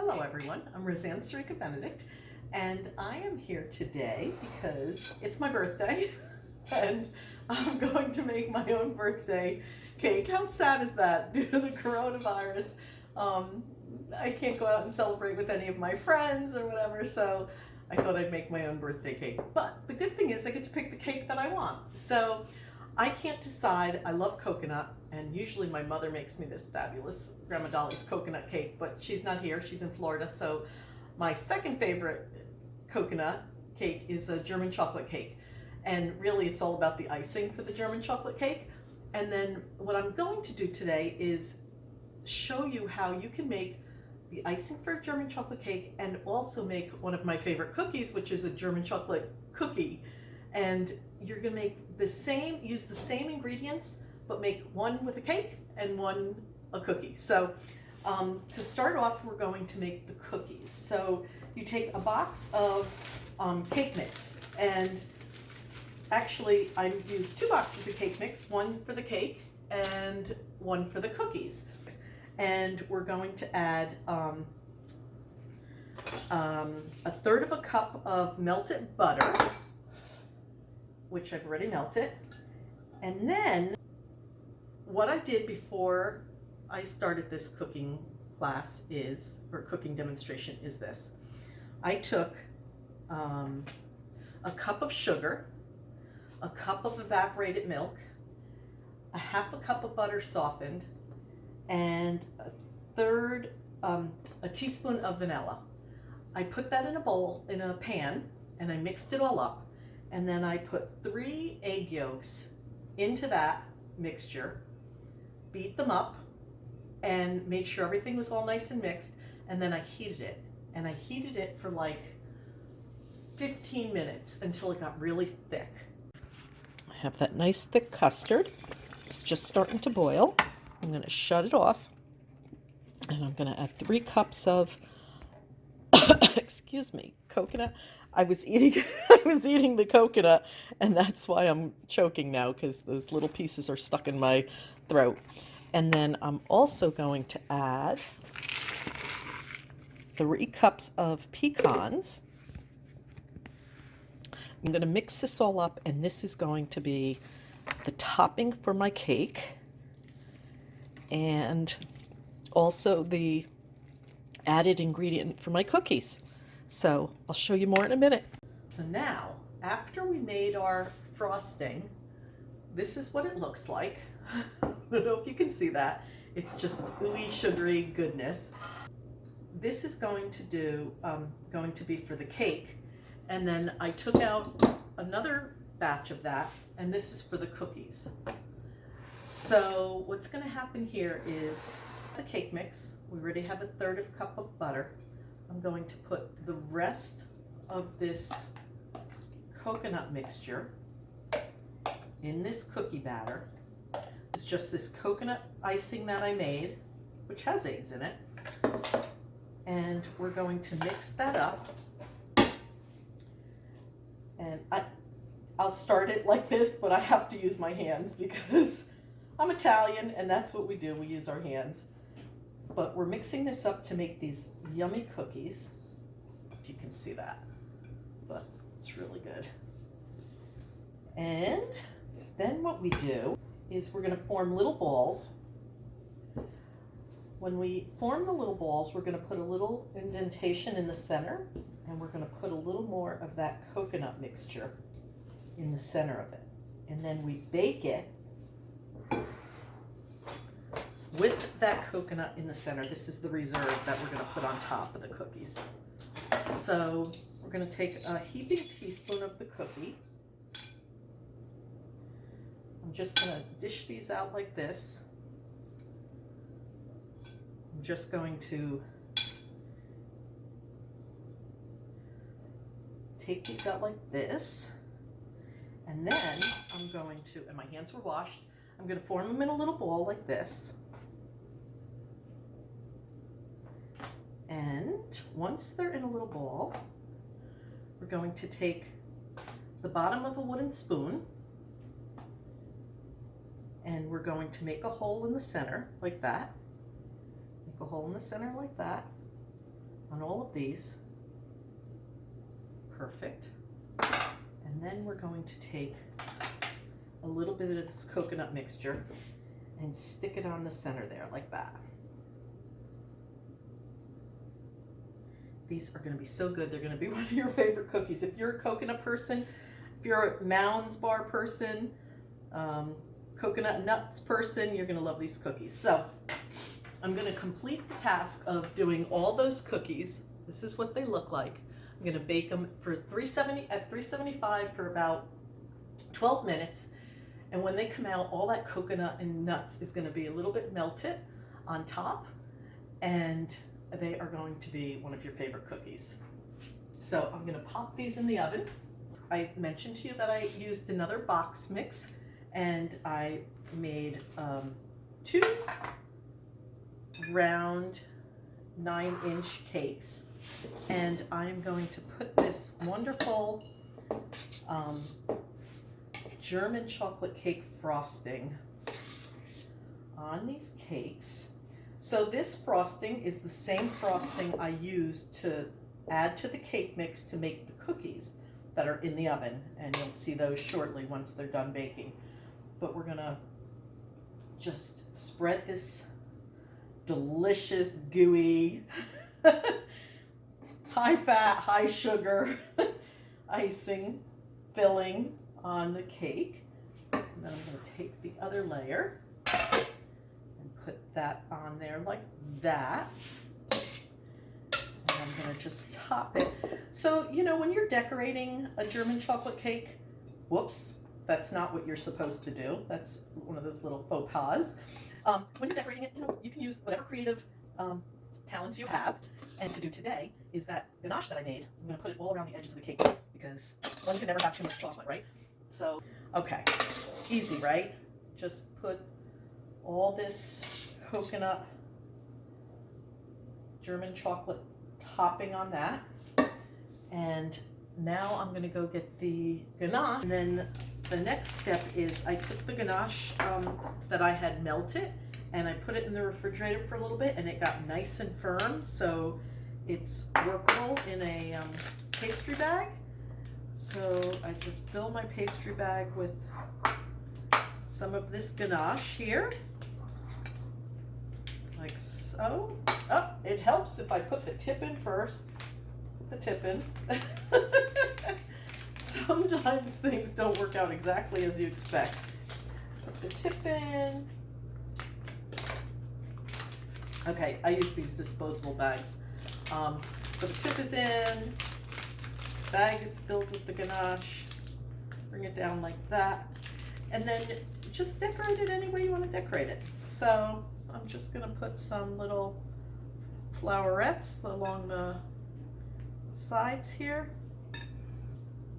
Hello everyone, I'm Roseann Sarica Benedict, and I am here today because it's my birthday and I'm going to make my own birthday cake. How sad is that? Due to the coronavirus, I can't go out and celebrate with any of my friends or whatever, so I thought I'd make my own birthday cake. But the good thing is I get to pick the cake that I want. So I can't decide. I love coconut, and usually my mother makes me this fabulous Grandma Dolly's coconut cake, but she's not here. She's in Florida. So my second favorite coconut cake is a German chocolate cake. And really it's all about the icing for the German chocolate cake. And then what I'm going to do today is show you how you can make the icing for a German chocolate cake and also make one of my favorite cookies, which is a German chocolate cookie. And you're gonna make use the same ingredients, but make one with a cake and one a cookie. So to start off, we're going to make the cookies. So you take a box of cake mix, and actually I use 2 boxes of cake mix, one for the cake and one for the cookies. And we're going to add a third of a cup of melted butter, which I've already melted. And then what I did before I started this cooking class or cooking demonstration is this. I took a cup of sugar, a cup of evaporated milk, a half a cup of butter softened, and a teaspoon of vanilla. I put that in a bowl, in a pan, and I mixed it all up. And then I put 3 egg yolks into that mixture, beat them up, and made sure everything was all nice and mixed. And then I heated it. And I heated it for like 15 minutes until it got really thick. I have that nice thick custard. It's just starting to boil. I'm going to shut it off. And I'm going to add 3 cups of, excuse me, coconut. I was eating the coconut, and that's why I'm choking now, because those little pieces are stuck in my throat. And then I'm also going to add 3 cups of pecans. I'm going to mix this all up, and this is going to be the topping for my cake, and also the added ingredient for my cookies. So I'll show you more in a minute. So now, after we made our frosting, this is what it looks like. I don't know if you can see that. It's just ooey, sugary goodness. This is going to be for the cake. And then I took out another batch of that, and this is for the cookies. So what's going to happen here is the cake mix. We already have a third of a cup of butter. I'm going to put the rest of this coconut mixture in this cookie batter. It's just this coconut icing that I made, which has eggs in it. And we're going to mix that up. And I'll start it like this, but I have to use my hands because I'm Italian and that's what we do. We use our hands. But we're mixing this up to make these yummy cookies, if you can see that, but it's really good. And then what we do is we're going to form little balls. When we form the little balls, we're going to put a little indentation in the center, and we're going to put a little more of that coconut mixture in the center of it. And then we bake it with that coconut in the center. This is the reserve that we're going to put on top of the cookies. So we're going to take a heaping teaspoon of the cookie. I'm just going to dish these out like this. I'm just going to take these out like this. And then I'm going to, and my hands were washed, I'm going to form them in a little ball like this. And once they're in a little ball, we're going to take the bottom of a wooden spoon, and we're going to make a hole in the center like that. Make a hole in the center like that. on all of these. Perfect. And then we're going to take a little bit of this coconut mixture and stick it on the center there like that. These are going to be so good. They're going to be one of your favorite cookies. If you're a coconut person, if you're a Mounds Bar person, coconut nuts person, you're going to love these cookies. So I'm going to complete the task of doing all those cookies. This is what they look like. I'm going to bake them for 375 for about 12 minutes. And when they come out, all that coconut and nuts is going to be a little bit melted on top. And they are going to be one of your favorite cookies. So I'm going to pop these in the oven. I mentioned to you that I used another box mix, and I made 2 round 9-inch cakes, and I'm going to put this wonderful German chocolate cake frosting on these cakes. So this frosting is the same frosting I used to add to the cake mix to make the cookies that are in the oven, and you'll see those shortly once they're done baking. But we're gonna just spread this delicious, gooey, high fat, high sugar icing filling on the cake. And then I'm gonna take the other layer, put that on there like that. And I'm gonna just top it. So, you know, when you're decorating a German chocolate cake, whoops, that's not what you're supposed to do. That's one of those little faux pas. When you're decorating it, you know, you can use whatever creative talents you have. And to do today is that ganache that I made. I'm gonna put it all around the edges of the cake because one can never have too much chocolate, right? So, okay, easy, right? Just put all this coconut German chocolate topping on that. And now I'm gonna go get the ganache. And then the next step is I took the ganache that I had melted and I put it in the refrigerator for a little bit, and it got nice and firm, so it's workable in a pastry bag. So I just fill my pastry bag with some of this ganache here, like so. Oh, it helps if I put the tip in first. Put the tip in. Sometimes things don't work out exactly as you expect. Put the tip in. Okay, I use these disposable bags. So the tip is in, bag is filled with the ganache. Bring it down like that. And then just decorate it any way you want to decorate it. So I'm just gonna put some little flowerets along the sides here.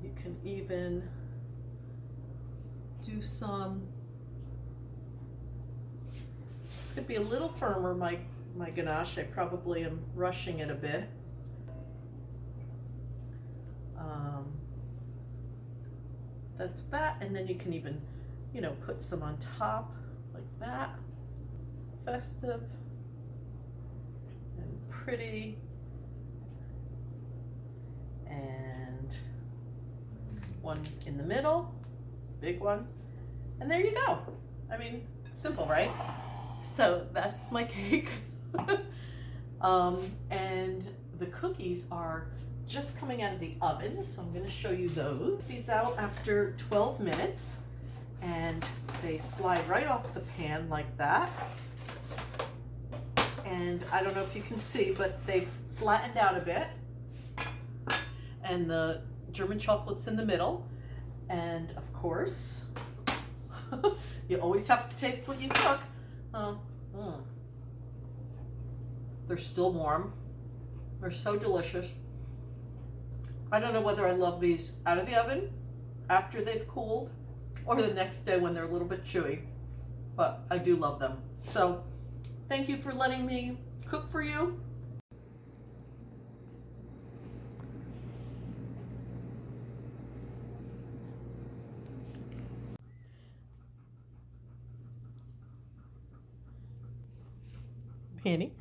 You can even do some, could be a little firmer, my ganache. I probably am rushing it a bit. That's that, and then you can even, you know, put some on top like that. Festive and pretty. And one in the middle, big one, and there you go. I mean, simple, right? So that's my cake. And the cookies are just coming out of the oven, so I'm going to show you those. These out after 12 minutes, and they slide right off the pan like that. And I don't know if you can see, but they've flattened out a bit, and the German chocolate's in the middle. And of course, you always have to taste what you cook. They're still warm. They're so delicious. I don't know whether I love these out of the oven after they've cooled or the next day when they're a little bit chewy, but I do love them. So thank you for letting me cook for you. Penny.